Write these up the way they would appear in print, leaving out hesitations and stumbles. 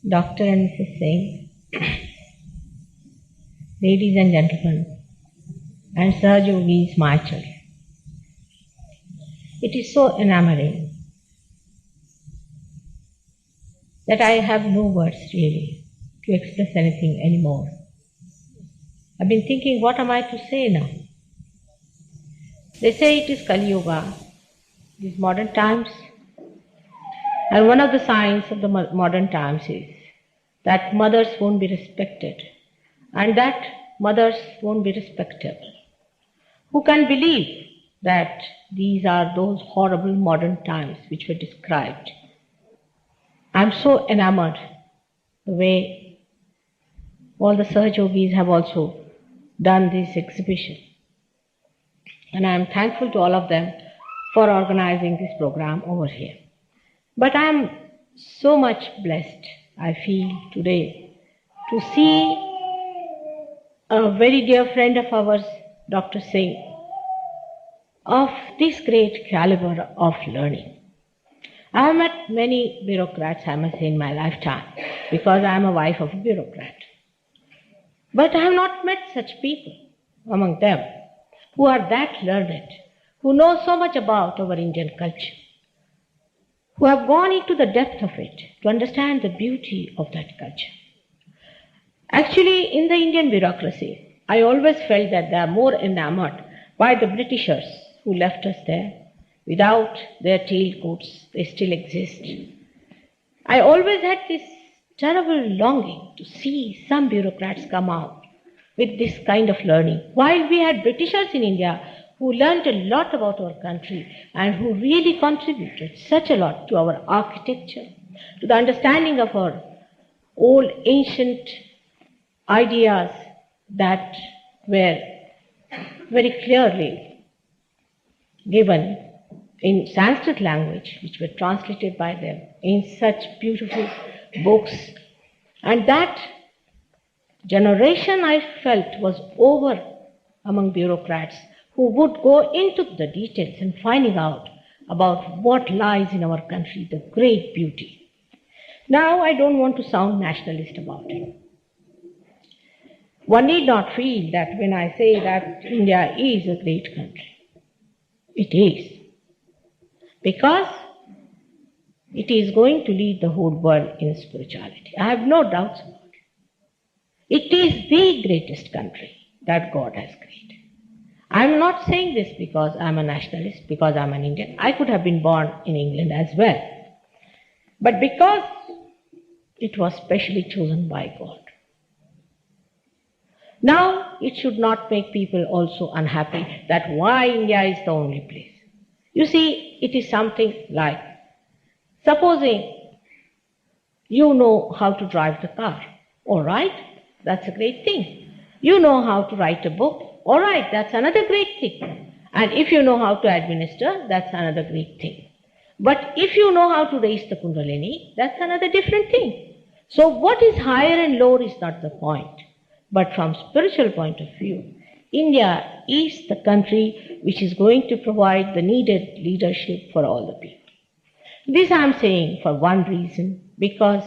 Dr. and Mrs. Singh, ladies and gentlemen, and SahajaYogis, my children. It is so enamoring that I have no words really to express anything anymore. I've been thinking, what am I to say now? They say it is Kali Yuga, these modern times, and one of the signs of the modern times is that mothers won't be respected, and that mothers won't be respectable. Who can believe that these are those horrible modern times which were described? I'm so enamored the way all the SahajaYogis have also done this exhibition. And I'm thankful to all of them for organizing this program over here. But I'm so much blessed, I feel today, to see a very dear friend of ours, Dr. Singh, of this great caliber of learning. I have met many bureaucrats, I must say, in my lifetime, because I am a wife of a bureaucrat. But I have not met such people among them who are that learned, who know so much about our Indian culture, who have gone into the depth of it to understand the beauty of that culture. Actually, in the Indian bureaucracy, I always felt that they are more enamored by the Britishers who left us there. Without their tailcoats, they still exist. I always had this terrible longing to see some bureaucrats come out with this kind of learning. While we had Britishers in India who learned a lot about our country and who really contributed such a lot to our architecture, to the understanding of our old ancient ideas that were very clearly given in Sanskrit language, which were translated by them in such beautiful books. And that generation, I felt, was over among bureaucrats who would go into the details and finding out about what lies in our country, the great beauty. Now, I don't want to sound nationalist about it. One need not feel that when I say that India is a great country. It is. Because it is going to lead the whole world in spirituality. I have no doubts about it. It is the greatest country that God has created. I am not saying this because I am a nationalist, because I am an Indian. I could have been born in England as well. But because it was specially chosen by God. Now, it should not make people also unhappy that why India is the only place. You see, it is something like, supposing you know how to drive the car. All right, that's a great thing. You know how to write a book. All right, that's another great thing. And if you know how to administer, that's another great thing. But if you know how to raise the Kundalini, that's another different thing. So what is higher and lower is not the point. But from spiritual point of view, India is the country which is going to provide the needed leadership for all the people. This I am saying for one reason, because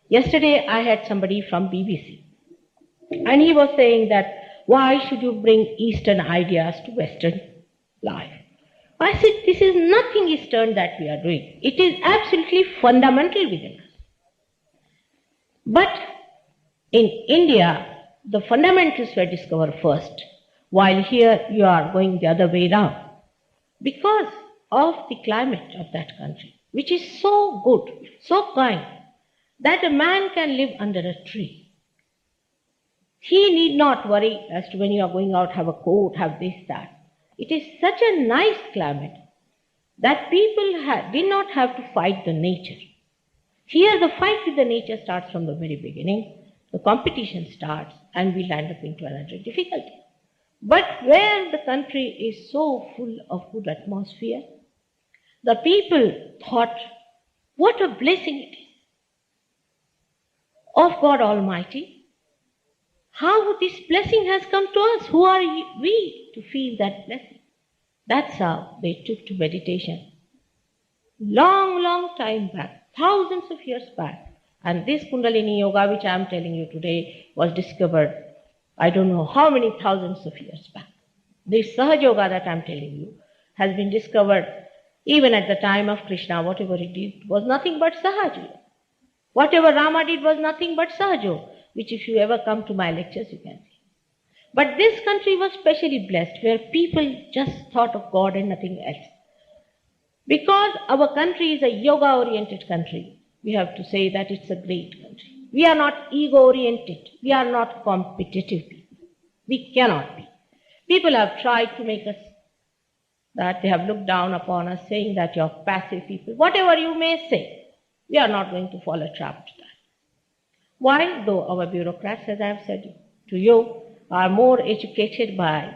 yesterday I had somebody from BBC, and he was saying that why should you bring Eastern ideas to Western life? I said, this is nothing Eastern that we are doing. It is absolutely fundamental within us. But in India, the fundamentals were discovered first, while here you are going the other way round. Because of the climate of that country, which is so good, so kind, that a man can live under a tree. He need not worry as to when you are going out, have a coat, have this, that. It is such a nice climate that people did not have to fight the nature. Here the fight with the nature starts from the very beginning. The competition starts and we land up into another difficulty. But where the country is so full of good atmosphere, the people thought, what a blessing it is of God Almighty. How this blessing has come to us. Who are we to feel that blessing? That's how they took to meditation. Long, long time back, thousands of years back, And this Kundalini Yoga, which I am telling you today, was discovered, I don't know how many thousands of years back. This SahajaYoga that I am telling you has been discovered even at the time of Krishna. Whatever he did was nothing but Sahaja. Whatever Rama did was nothing but Sahaja, which if you ever come to my lectures, you can see. But this country was specially blessed, where people just thought of God and nothing else. Because our country is a yoga-oriented country, we have to say that it's a great country. We are not ego-oriented. We are not competitive people. We cannot be. People have tried to make us that they have looked down upon us, saying that you're passive people. Whatever you may say, we are not going to fall a trap to that. Why? Though our bureaucrats, as I have said to you, are more educated by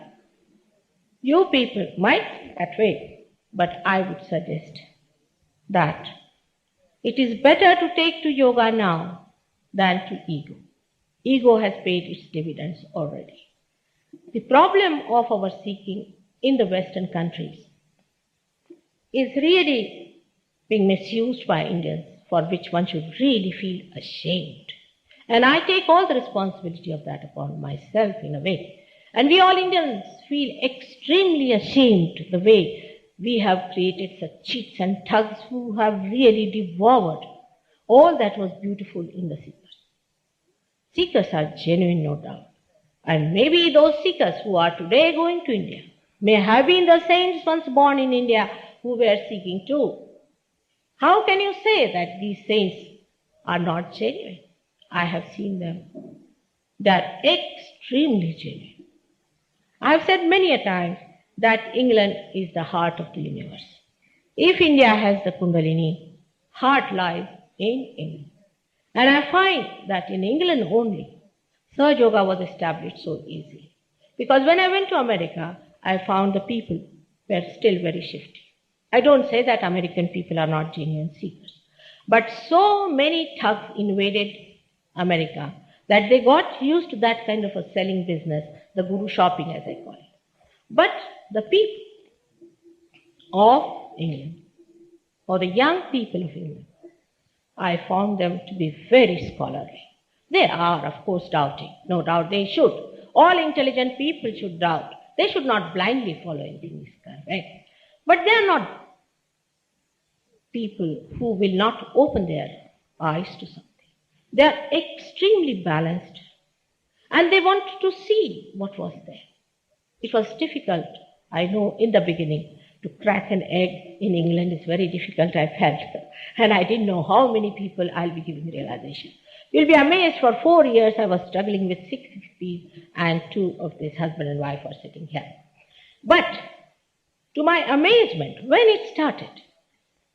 you people, might that way, but I would suggest that it is better to take to yoga now than to ego. Ego has paid its dividends already. The problem of our seeking in the Western countries is really being misused by Indians, for which one should really feel ashamed. And I take all the responsibility of that upon myself in a way. And we all Indians feel extremely ashamed the way we have created such cheats and thugs who have really devoured all that was beautiful in the seekers. Seekers are genuine, no doubt. And maybe those seekers who are today going to India may have been the saints once born in India who were seeking too. How can you say that these saints are not genuine? I have seen them. They are extremely genuine. I have said many a time that England is the heart of the universe. If India has the Kundalini, heart lies in England. And I find that in England only, SahajaYoga was established so easily. Because when I went to America, I found the people were still very shifty. I don't say that American people are not genuine seekers. But so many thugs invaded America that they got used to that kind of a selling business, the guru shopping as I call it. But the people of England, or the young people of England, I found them to be very scholarly. They are, of course, doubting. No doubt they should. All intelligent people should doubt. They should not blindly follow anything is correct. But they are not people who will not open their eyes to something. They are extremely balanced, and they want to see what was there. It was difficult, I know, in the beginning. To crack an egg in England is very difficult, I felt. And I didn't know how many people I'll be giving realization. You'll be amazed, for 4 years I was struggling with 6 people, and 2 of this husband and wife are sitting here. But to my amazement, when it started,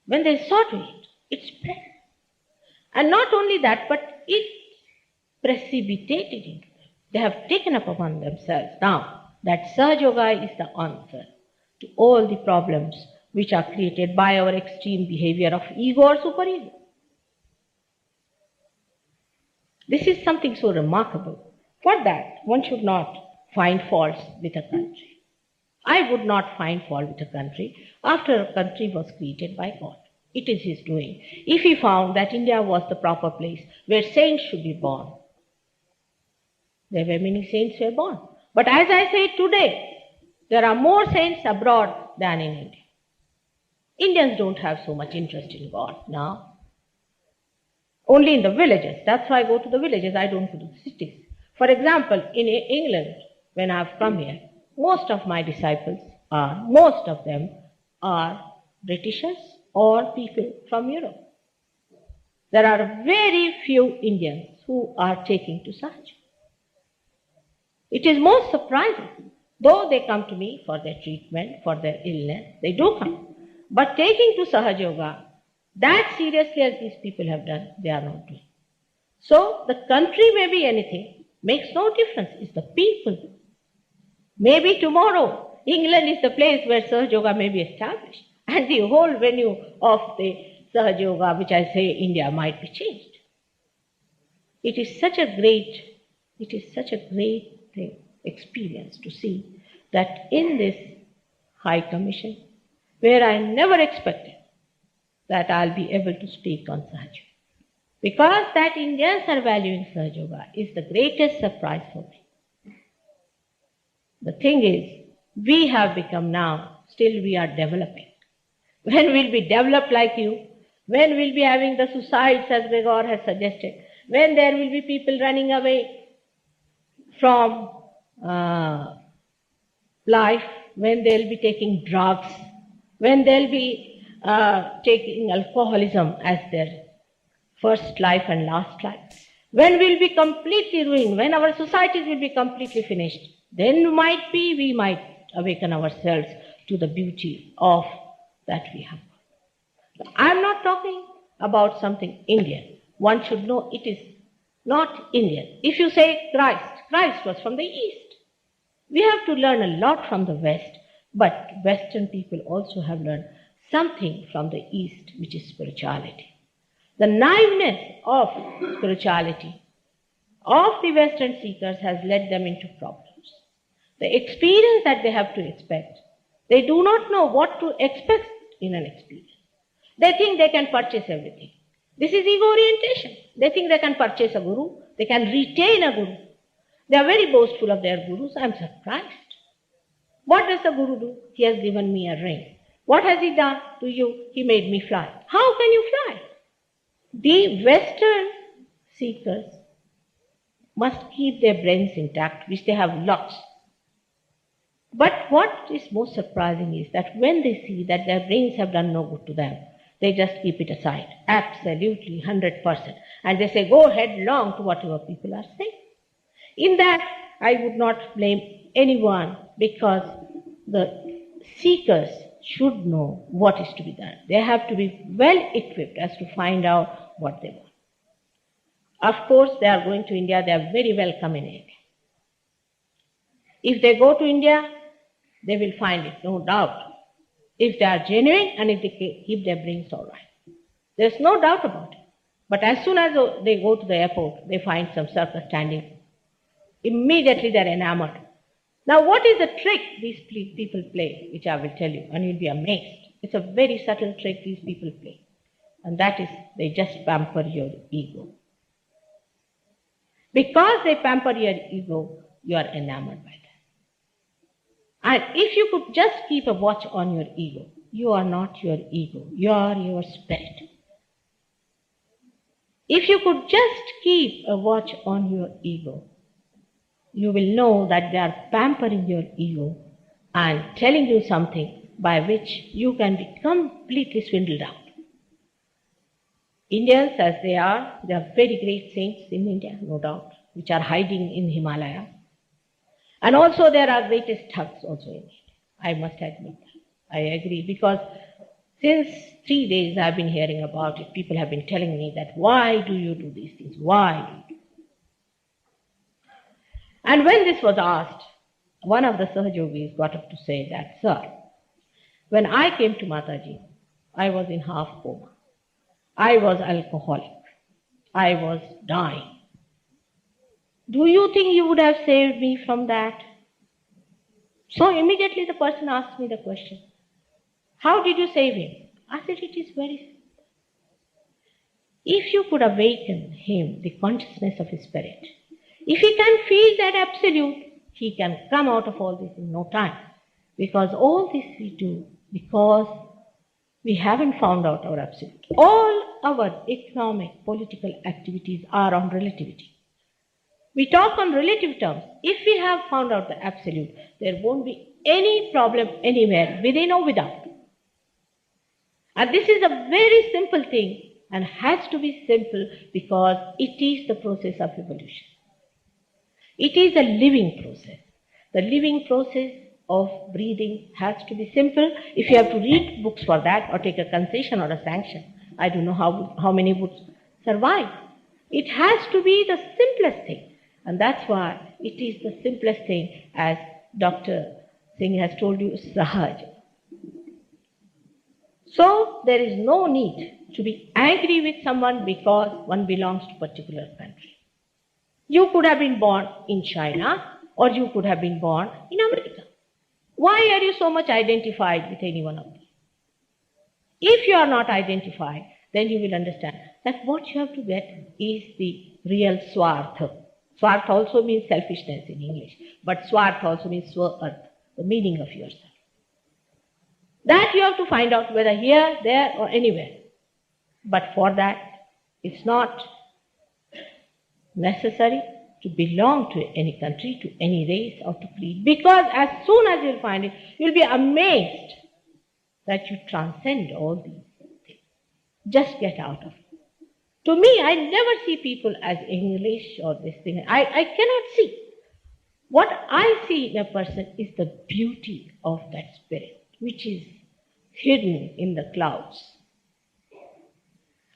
when they saw to it, it spread. And not only that, but it precipitated into them. They have taken up upon themselves now that SahajaYoga is the answer to all the problems which are created by our extreme behavior of ego or superego. This is something so remarkable. For that, one should not find faults with a country. I would not find fault with a country after a country was created by God. It is His doing. If He found that India was the proper place where saints should be born, there were many saints who were born. But as I say today, there are more saints abroad than in India. Indians don't have so much interest in God now. Only in the villages. That's why I go to the villages. I don't go to the cities. For example, in England, when I've come here, most of my disciples most of them are Britishers or people from Europe. There are very few Indians who are taking to Sahaja. It is most surprising. Though they come to me for their treatment, for their illness, they do come. But taking to SahajaYoga, that seriously as these people have done, they are not doing. So the country may be anything, makes no difference. It's the people. Maybe tomorrow, England is the place where SahajaYoga may be established. And the whole venue of the SahajaYoga, which I say India, might be changed. It is such a great thing, experience to see that in this High Commission, where I never expected that I'll be able to speak on Sahaja. Because that Indians are valuing SahajaYoga is the greatest surprise for me. The thing is, we have become now, still we are developing. When we'll be developed like you, when we'll be having the suicides as Gregor has suggested, when there will be people running away from life, when they'll be taking drugs, when they'll be taking alcoholism as their first life and last life, when we'll be completely ruined, when our societies will be completely finished, then we might awaken ourselves to the beauty of that we have. I'm not talking about something Indian. One should know it is not Indian. If you say Christ was from the East. We have to learn a lot from the West, but Western people also have learned something from the East, which is spirituality. The naiveness of spirituality of the Western seekers has led them into problems. The experience that they have to expect, they do not know what to expect in an experience. They think they can purchase everything. This is ego orientation. They think they can purchase a guru, they can retain a guru. They are very boastful of their gurus. I am surprised. What does the guru do? He has given me a ring. What has he done to you? He made me fly. How can you fly? The Western seekers must keep their brains intact, which they have lots. But what is most surprising is that when they see that their brains have done no good to them, they just keep it aside. Absolutely, 100%. And they say, go headlong to whatever people are saying. In that, I would not blame anyone, because the seekers should know what is to be done. They have to be well equipped as to find out what they want. Of course, they are going to India, they are very welcome in India. If they go to India, they will find it, no doubt. If they are genuine and if they keep their brains all right. There's no doubt about it. But as soon as they go to the airport, they find some circus standing. Immediately they are enamored. Now what is the trick these people play, which I will tell you, and you'll be amazed. It's a very subtle trick these people play. And that is, they just pamper your ego. Because they pamper your ego, you are enamored by them. And if you could just keep a watch on your ego, you are not your ego, you are your spirit. If you could just keep a watch on your ego, you will know that they are pampering your ego and telling you something by which you can be completely swindled out. Indians, as they are very great saints in India, no doubt, which are hiding in Himalaya. And also there are greatest thugs also in India. I must admit that. I agree, because since 3 days I have been hearing about it. People have been telling me that, why do you do these things? Why do you do? And when this was asked, one of the SahajaYogis got up to say that, sir, when I came to Mataji, I was in half coma. I was alcoholic. I was dying. Do you think you would have saved me from that? So immediately the person asked me the question, how did you save him? I said, it is very simple. If you could awaken him, the consciousness of his spirit, if he can feel that absolute, he can come out of all this in no time. Because all this we do because we haven't found out our absolute. All our economic, political activities are on relativity. We talk on relative terms. If we have found out the absolute, there won't be any problem anywhere, within or without. And this is a very simple thing, and has to be simple because it is the process of evolution. It is a living process. The living process of breathing has to be simple. If you have to read books for that or take a concession or a sanction, I don't know how many would survive. It has to be the simplest thing. And that's why it is the simplest thing, as Dr. Singh has told you, Sahaj. So there is no need to be angry with someone because one belongs to a particular country. You could have been born in China or you could have been born in America. Why are you so much identified with any one of them? If you are not identified, then you will understand that what you have to get is the real swartha. Swartha also means selfishness in English, but swartha also means swa-arth, the meaning of yourself. That you have to find out whether here, there, or anywhere. But for that, it's not necessary to belong to any country, to any race, or to creed. Because as soon as you'll find it, you'll be amazed that you transcend all these things. Just get out of it. To me, I never see people as English or this thing. I cannot see. What I see in a person is the beauty of that spirit, which is hidden in the clouds.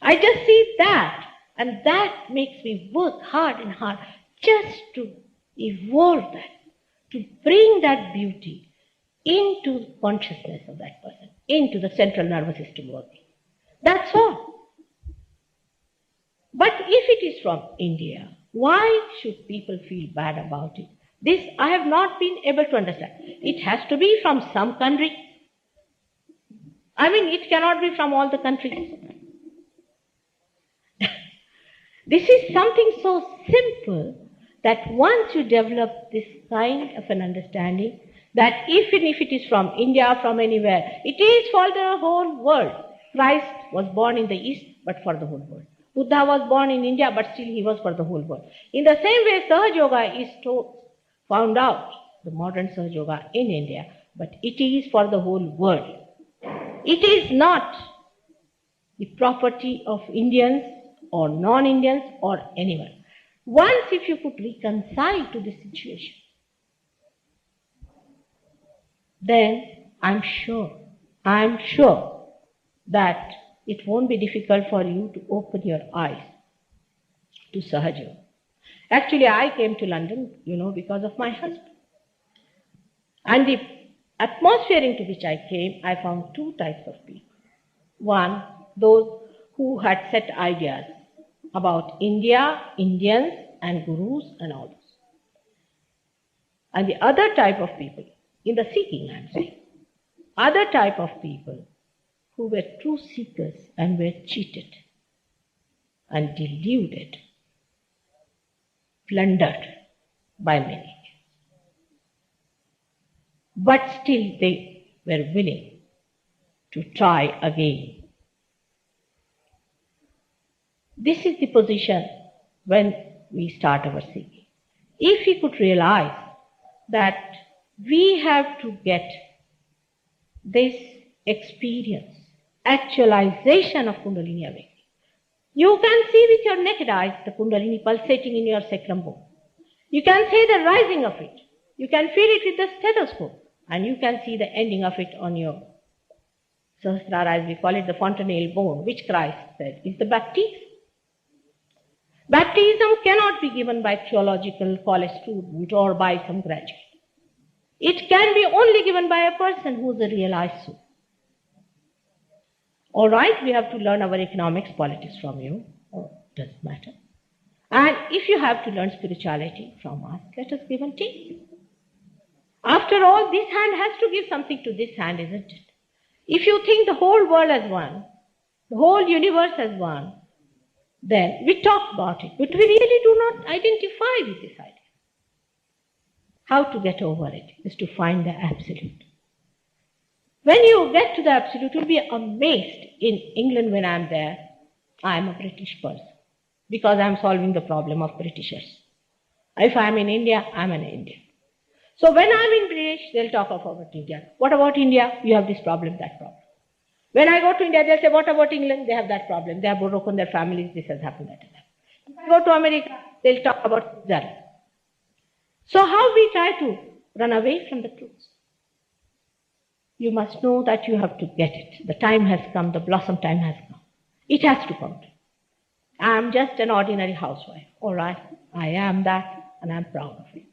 I just see that, and that makes me work hard and hard just to evolve that, to bring that beauty into the consciousness of that person, into the central nervous system working. That's all. But if it is from India, why should people feel bad about it? This I have not been able to understand. It has to be from some country. I mean, it cannot be from all the countries. This is something so simple that once you develop this kind of an understanding, that even if it is from India, from anywhere, it is for the whole world. Christ was born in the East, but for the whole world. Buddha was born in India, but still he was for the whole world. In the same way, SahajaYoga is found out, the modern SahajaYoga in India, but it is for the whole world. It is not the property of Indians or non-Indians or anyone. Once if you could reconcile to this situation, then I'm sure that it won't be difficult for you to open your eyes to SahajaYoga. Actually, I came to London, because of my husband. And the atmosphere into which I came, I found two types of people. One, those who had set ideas about India, Indians, and gurus and all this. And the other type of people, in the seeking I'm saying, other type of people who were true seekers and were cheated and deluded, plundered by many. But still they were willing to try again. This is the position when we start our seeking. If we could realize that we have to get this experience, actualization of Kundalini awakening. You can see with your naked eyes the Kundalini pulsating in your sacrum bone. You can see the rising of it. You can feel it with the stethoscope. And you can see the ending of it on your Sahasrara, as we call it, the fontanelle bone, which Christ said is the baptism. Baptism cannot be given by theological college student or by some graduate. It can be only given by a person who is a realized soul. All right, we have to learn our economics, politics from you. Oh, doesn't matter. And if you have to learn spirituality from us, let us give and take. After all, this hand has to give something to this hand, isn't it? If you think the whole world as one, the whole universe as one, then we talk about it, but we really do not identify with this idea. How to get over it is to find the absolute. When you get to the absolute, you'll be amazed. In England, when I'm there, I'm a British person because I'm solving the problem of Britishers. If I'm in India, I'm an Indian. So when I'm in British, they'll talk about India. What about India? You have this problem, that problem. When I go to India, they'll say, what about England? They have that problem. They have broken their families. This has happened, that has happened. If I go to America, they'll talk about Zara. So how we try to run away from the truth? You must know that you have to get it. The time has come, the blossom time has come. It has to come. I'm just an ordinary housewife. All right, I am that and I'm proud of it.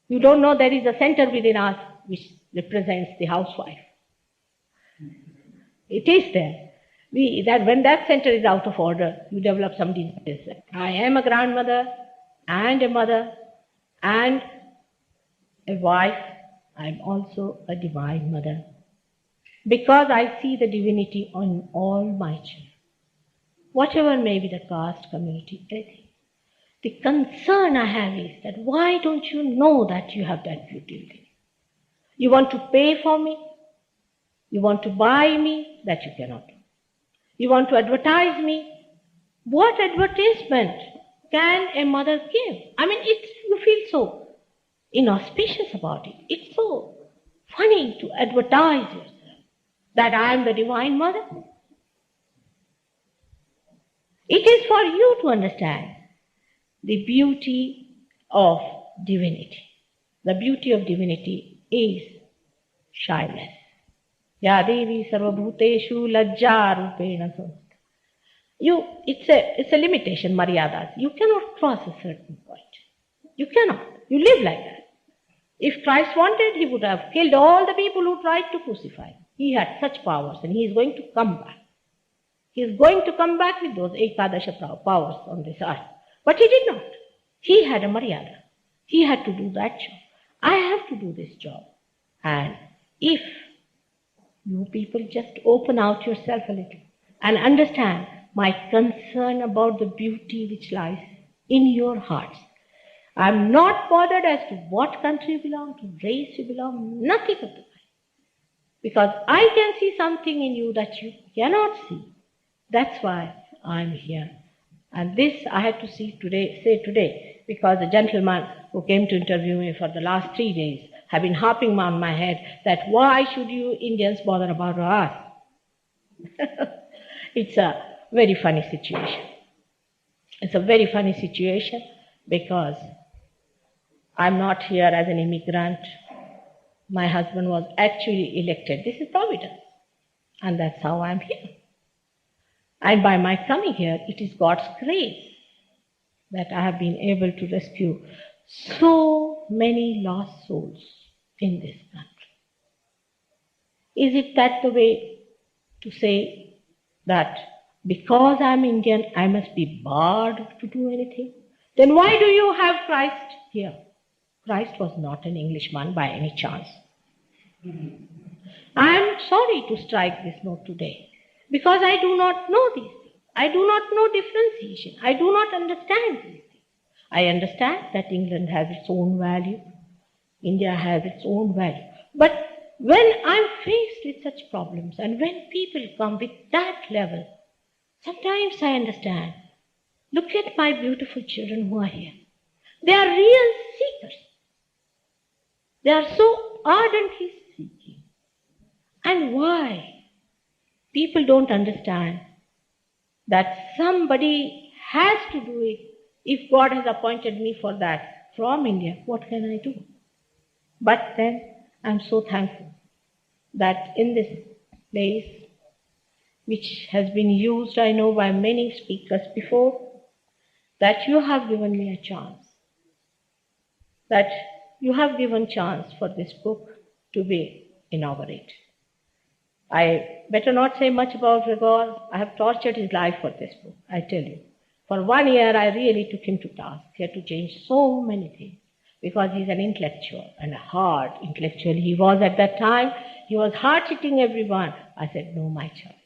You don't know there is a center within us which represents the housewife. It is there. When that center is out of order, you develop some diseases. I am a grandmother and a mother and a wife. I'm also a divine mother. Because I see the divinity on all my children. whatever may be the caste, community, anything. The concern I have is that why don't you know that you have that beauty within you? You want to pay for me? You want to buy me? That you cannot do. You want to advertise me? What advertisement can a mother give? I mean, you feel so inauspicious about it. It's so funny to advertise yourself that I am the divine mother. It is for you to understand the beauty of divinity. The beauty of divinity is shyness. Ya Devi Sarvabhuteshu Lajja Rupena Samstha. It's a limitation, maryadas. You cannot cross a certain point. You cannot. You live like that. If Christ wanted, he would have killed all the people who tried to crucify him. He had such powers and he is going to come back. He is going to come back with those Ekadasha powers on this earth. But he did not. He had a maryada. He had to do that job. I have to do this job. And if you people just open out yourself a little and understand my concern about the beauty which lies in your hearts. I'm not bothered as to what country you belong, to race you belong, nothing of the kind. Because I can see something in you that you cannot see. That's why I'm here. And this I had to say today, because the gentleman who came to interview me for the last 3 days have been harping on my head that why should you Indians bother about us? It's a very funny situation. It's a very funny situation because I'm not here as an immigrant. My husband was actually elected. This is providence. And that's how I'm here. And by my coming here, it is God's grace that I have been able to rescue so many lost souls in this country. Is it that the way to say that because I'm Indian, I must be barred to do anything? Then why do you have Christ here? Christ was not an Englishman by any chance. I am sorry to strike this note today because I do not know these things. I do not know differentiation. I do not understand these things. I understand that England has its own value. India has its own value. But when I'm faced with such problems and when people come with that level, sometimes I understand. Look at my beautiful children who are here. They are real seekers. They are so ardently seeking. And why? People don't understand that somebody has to do it. If God has appointed me for that from India, what can I do? But then I'm so thankful that in this place, which has been used, I know, by many speakers before, that you have given me a chance. That you have given chance for this book to be inaugurated. I better not say much about Gregor. I have tortured his life for this book, I tell you. For 1 year, I really took him to task. He had to change so many things because he's an intellectual and a hard intellectual. He was at that time. He was hard-hitting everyone. I said, no, my child.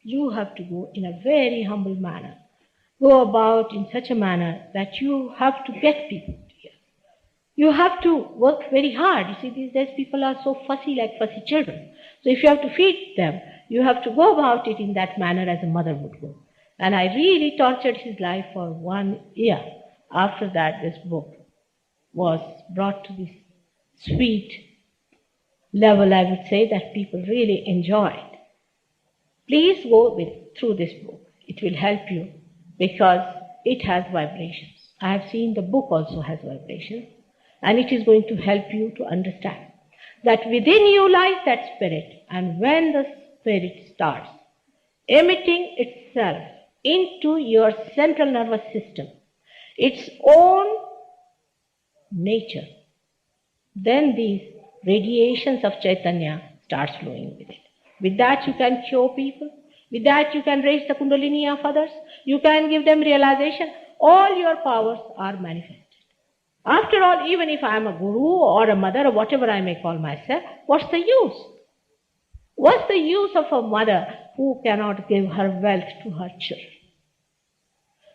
You have to go in a very humble manner. Go about in such a manner that you have to get people to hear. You have to work very hard. You see, these days people are so fussy, like fussy children. So if you have to feed them, you have to go about it in that manner as a mother would go. And I really tortured his life for 1 year. After that, this book was brought to this sweet level, I would say, that people really enjoyed. Please go through this book. It will help you because it has vibrations. I have seen the book also has vibrations, and it is going to help you to understand that within you lies that spirit, and when the spirit starts emitting itself into your central nervous system, its own nature, then these radiations of Chaitanya starts flowing with it. With that you can cure people. With that you can raise the kundalini of others. You can give them realization. All your powers are manifested. After all, even if I am a guru or a mother or whatever I may call myself, what's the use? What's the use of a mother who cannot give her wealth to her children?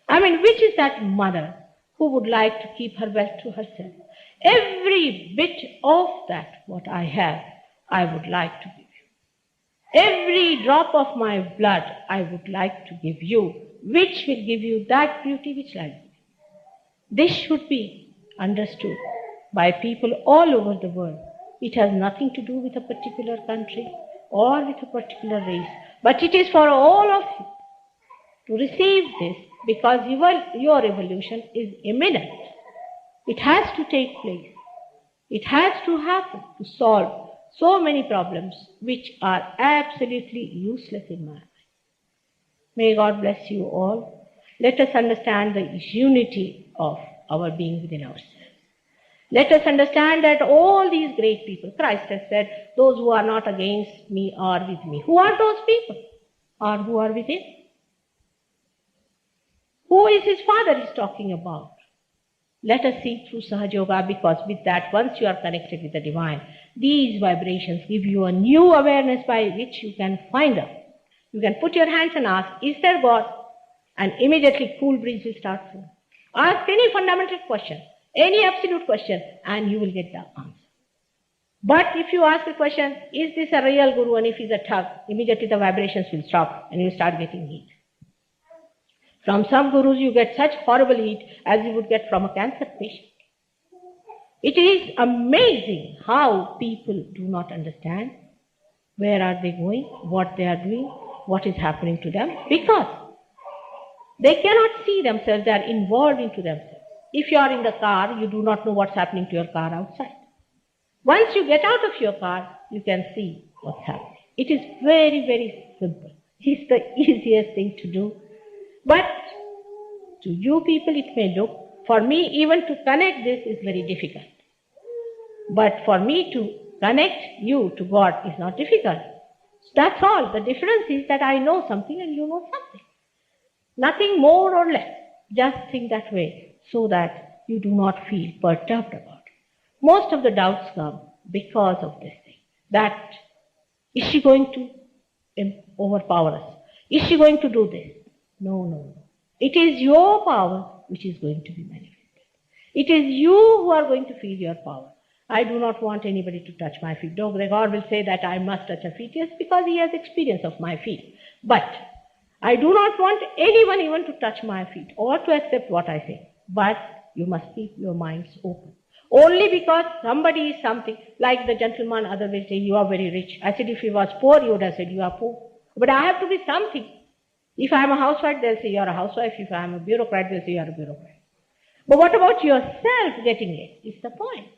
I mean, which is that mother who would like to keep her wealth to herself? Every bit of that, what I have, I would like to give you. Every drop of my blood, I would like to give you, which will give you that beauty which I give. This should be understood by people all over the world. It has nothing to do with a particular country or with a particular race, but it is for all of you to receive this, because your evolution is imminent. It has to take place. It has to happen to solve so many problems which are absolutely useless in my mind. May God bless you all. Let us understand the unity of our being within ourselves. Let us understand that all these great people, Christ has said, those who are not against me are with me. Who are those people? Or who are with him? Who is his father he's talking about? Let us see through SahajaYoga, because with that, once you are connected with the divine, these vibrations give you a new awareness by which you can find out. You can put your hands and ask, is there God? And immediately cool breeze will start flowing. Ask any fundamental question, any absolute question, and you will get the answer. But if you ask a question, is this a real guru, and if he's a thug, immediately the vibrations will stop and you start getting heat. From some gurus you get such horrible heat as you would get from a cancer patient. It is amazing how people do not understand where are they going, what they are doing, what is happening to them, because they cannot see themselves, they are involved into themselves. If you are in the car, you do not know what's happening to your car outside. Once you get out of your car, you can see what's happening. It is very, very simple. It's the easiest thing to do. But to you people it may look, for me even to connect this is very difficult. But for me to connect you to God is not difficult. That's all. The difference is that I know something and you know something. Nothing more or less. Just think that way so that you do not feel perturbed about it. Most of the doubts come because of this thing. That, is she going to overpower us? Is she going to do this? No. It is your power which is going to be manifested. It is you who are going to feel your power. I do not want anybody to touch my feet. Though Gregor will say that I must touch her feet, yes, because he has experience of my feet. But I do not want anyone even to touch my feet or to accept what I say. But you must keep your minds open. Only because somebody is something, like the gentleman other will say, you are very rich. I said, if he was poor, you would have said, you are poor. But I have to be something. If I am a housewife, they'll say you are a housewife. If I am a bureaucrat, they'll say you are a bureaucrat. But what about yourself getting it? Is the point.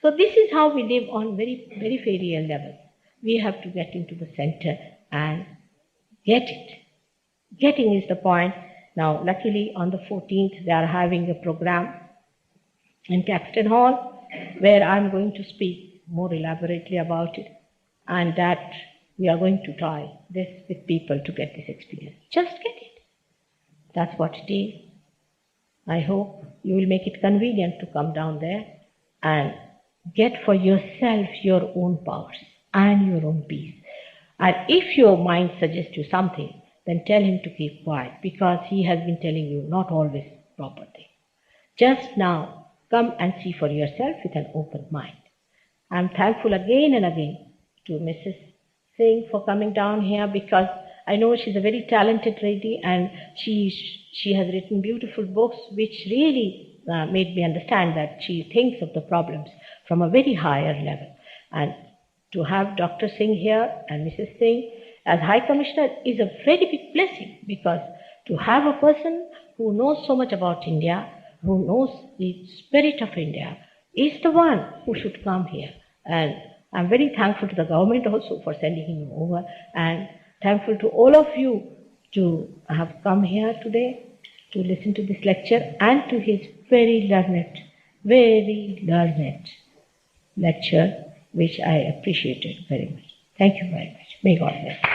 So this is how we live on very peripheral level. We have to get into the center and get it. Getting is the point. Now, luckily on the 14th, they are having a program in Caxton Hall where I'm going to speak more elaborately about it, and that we are going to try this with people to get this experience. Just get it. That's what it is. I hope you will make it convenient to come down there and get for yourself your own powers and your own peace. And if your mind suggests you something, then tell him to keep quiet, because he has been telling you not always proper thing. Just now, come and see for yourself with an open mind. I'm thankful again and again to Mrs. Singh for coming down here, because I know she's a very talented lady and she has written beautiful books which really made me understand that she thinks of the problems from a very higher level. And to have Dr. Singh here and Mrs. Singh as High Commissioner is a very big blessing, because to have a person who knows so much about India, who knows the spirit of India, is the one who should come here. And I'm very thankful to the government also for sending him over, and thankful to all of you to have come here today to listen to this lecture and to his very learned lecture, which I appreciated very much. Thank you very much. May God bless you.